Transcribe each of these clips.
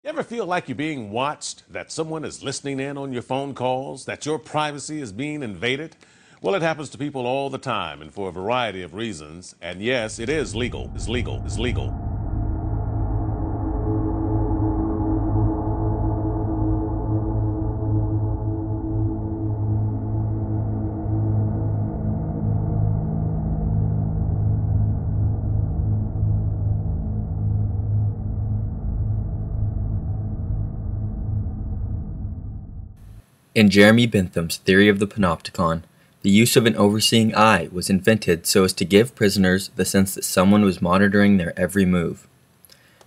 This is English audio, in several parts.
You ever feel like you're being watched, that someone is listening in on your phone calls, that your privacy is being invaded? Well, it happens to people all the time and for a variety of reasons. And yes, it is legal. It's legal. It's legal. In Jeremy Bentham's theory of the panopticon, the use of an overseeing eye was invented so as to give prisoners the sense that someone was monitoring their every move.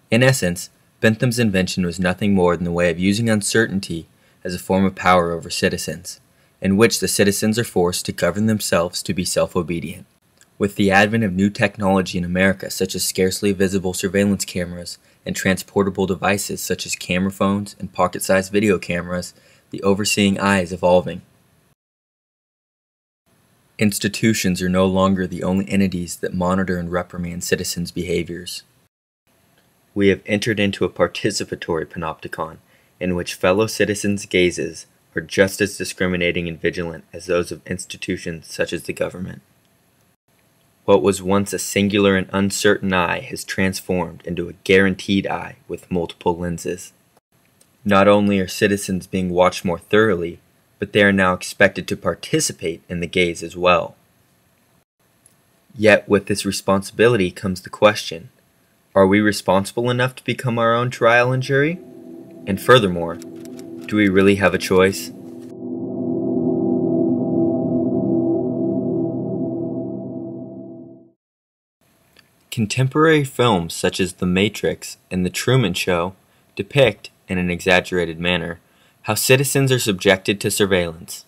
In essence, Bentham's invention was nothing more than the way of using uncertainty as a form of power over citizens, in which the citizens are forced to govern themselves to be self-obedient. With the advent of new technology in America, such as scarcely visible surveillance cameras and transportable devices such as camera phones and pocket-sized video cameras, the overseeing eye is evolving. Institutions are no longer the only entities that monitor and reprimand citizens' behaviors. We have entered into a participatory panopticon, in which fellow citizens' gazes are just as discriminating and vigilant as those of institutions such as the government. What was once a singular and uncertain eye has transformed into a guaranteed eye with multiple lenses. Not only are citizens being watched more thoroughly, but they are now expected to participate in the gaze as well. Yet with this responsibility comes the question, are we responsible enough to become our own trial and jury? And furthermore, do we really have a choice? Contemporary films such as The Matrix and The Truman Show depict, in an exaggerated manner, how citizens are subjected to surveillance.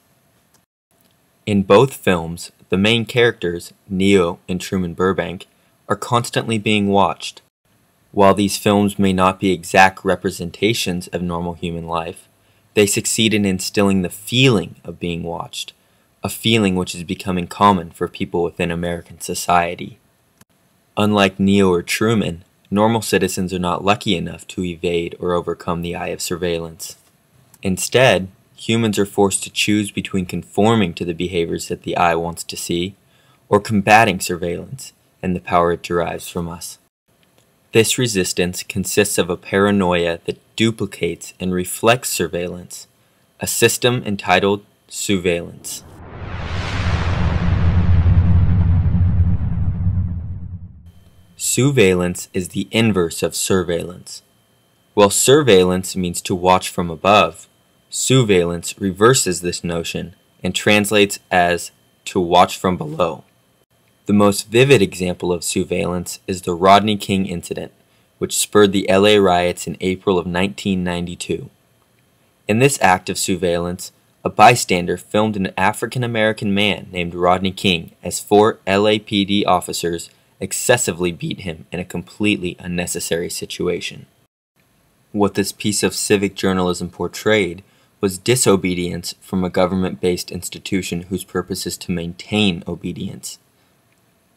In both films, the main characters, Neo and Truman Burbank, are constantly being watched. While these films may not be exact representations of normal human life, they succeed in instilling the feeling of being watched, a feeling which is becoming common for people within American society. Unlike Neo or Truman, normal citizens are not lucky enough to evade or overcome the eye of surveillance. Instead, humans are forced to choose between conforming to the behaviors that the eye wants to see, or combating surveillance and the power it derives from us. This resistance consists of a paranoia that duplicates and reflects surveillance, a system entitled Sousveillance. Sousveillance is the inverse of surveillance. While surveillance means to watch from above, sousveillance reverses this notion and translates as to watch from below. The most vivid example of sousveillance is the Rodney King incident, which spurred the LA riots in April of 1992. In this act of sousveillance, a bystander filmed an African-American man named Rodney King as 4 LAPD officers excessively beat him in a completely unnecessary situation. What this piece of civic journalism portrayed was disobedience from a government-based institution whose purpose is to maintain obedience.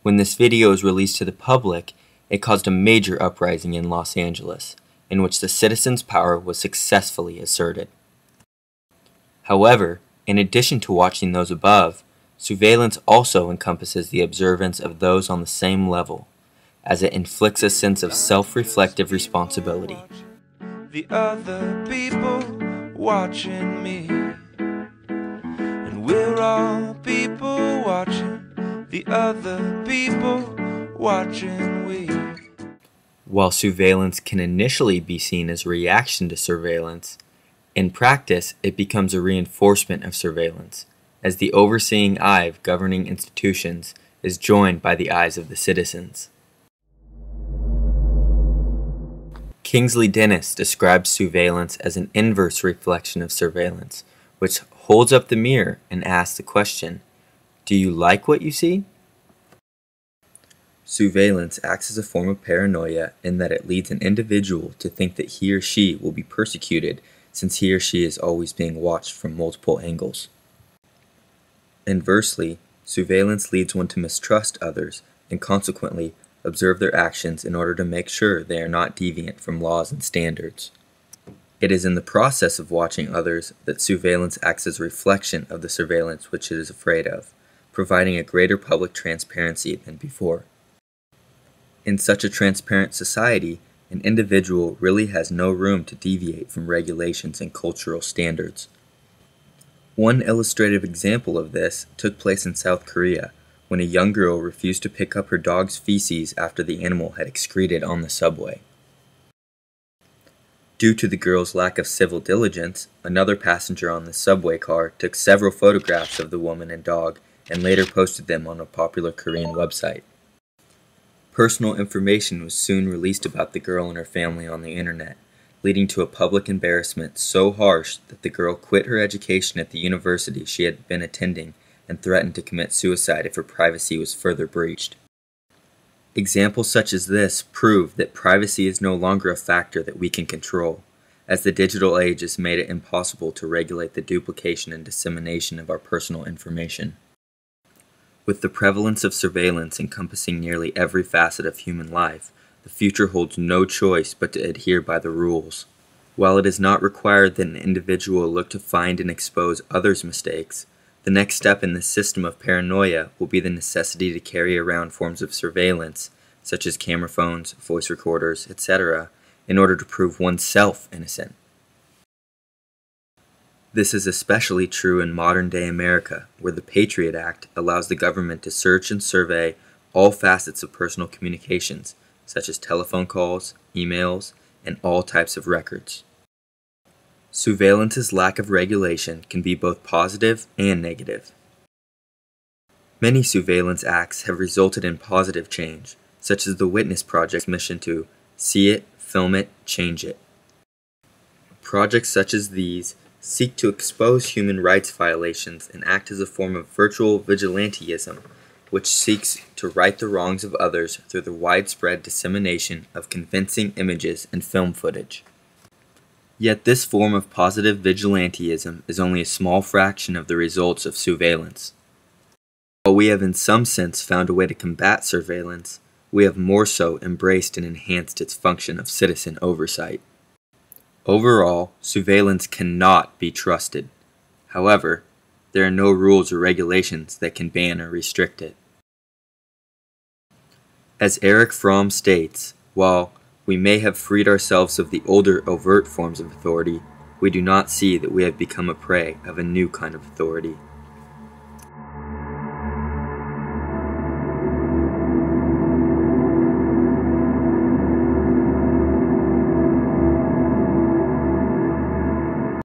When this video was released to the public, it caused a major uprising in Los Angeles, in which the citizens' power was successfully asserted. However, in addition to watching those above, sousveillance also encompasses the observance of those on the same level, as it inflicts a sense of self-reflective responsibility. The other people watching me, and we're all people watching the other people watching we. While sousveillance can initially be seen as a reaction to surveillance, in practice it becomes a reinforcement of surveillance, as the overseeing eye of governing institutions is joined by the eyes of the citizens. Kingsley Dennis describes sousveillance as an inverse reflection of surveillance, which holds up the mirror and asks the question, do you like what you see? Sousveillance acts as a form of paranoia in that it leads an individual to think that he or she will be persecuted since he or she is always being watched from multiple angles. Inversely, sousveillance leads one to mistrust others and consequently observe their actions in order to make sure they are not deviant from laws and standards. It is in the process of watching others that sousveillance acts as a reflection of the surveillance which it is afraid of, providing a greater public transparency than before. In such a transparent society, an individual really has no room to deviate from regulations and cultural standards. One illustrative example of this took place in South Korea, when a young girl refused to pick up her dog's feces after the animal had excreted on the subway. Due to the girl's lack of civil diligence, another passenger on the subway car took several photographs of the woman and dog and later posted them on a popular Korean website. Personal information was soon released about the girl and her family on the internet, leading to a public embarrassment so harsh that the girl quit her education at the university she had been attending and threatened to commit suicide if her privacy was further breached. Examples such as this prove that privacy is no longer a factor that we can control, as the digital age has made it impossible to regulate the duplication and dissemination of our personal information. With the prevalence of surveillance encompassing nearly every facet of human life, the future holds no choice but to adhere by the rules. While it is not required that an individual look to find and expose others' mistakes, the next step in this system of paranoia will be the necessity to carry around forms of surveillance, such as camera phones, voice recorders, etc., in order to prove oneself innocent. This is especially true in modern-day America, where the Patriot Act allows the government to search and survey all facets of personal communications, such as telephone calls, emails, and all types of records. Sousveillanc's lack of regulation can be both positive and negative. Many surveillance acts have resulted in positive change, such as the Witness Project's mission to see it, film it, change it. Projects such as these seek to expose human rights violations and act as a form of virtual vigilantism, which seeks to right the wrongs of others through the widespread dissemination of convincing images and film footage. Yet this form of positive vigilantism is only a small fraction of the results of surveillance. While we have in some sense found a way to combat surveillance, we have more so embraced and enhanced its function of citizen oversight. Overall, surveillance cannot be trusted. However, there are no rules or regulations that can ban or restrict it. As Erich Fromm states, while we may have freed ourselves of the older overt forms of authority, we do not see that we have become a prey of a new kind of authority.